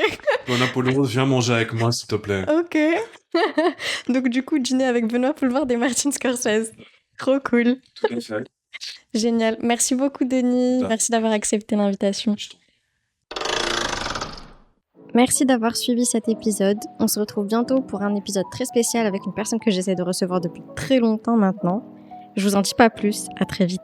Benoît Poelvoorde, viens manger avec moi, s'il te plaît. Ok. Donc du coup, dîner avec Benoît Poelvoorde et Martin Scorsese. Trop cool. Tout à fait. Génial. Merci beaucoup, Denis. Merci d'avoir accepté l'invitation. Merci d'avoir suivi cet épisode. On se retrouve bientôt pour un épisode très spécial avec une personne que j'essaie de recevoir depuis très longtemps maintenant. Je vous en dis pas plus. À très vite.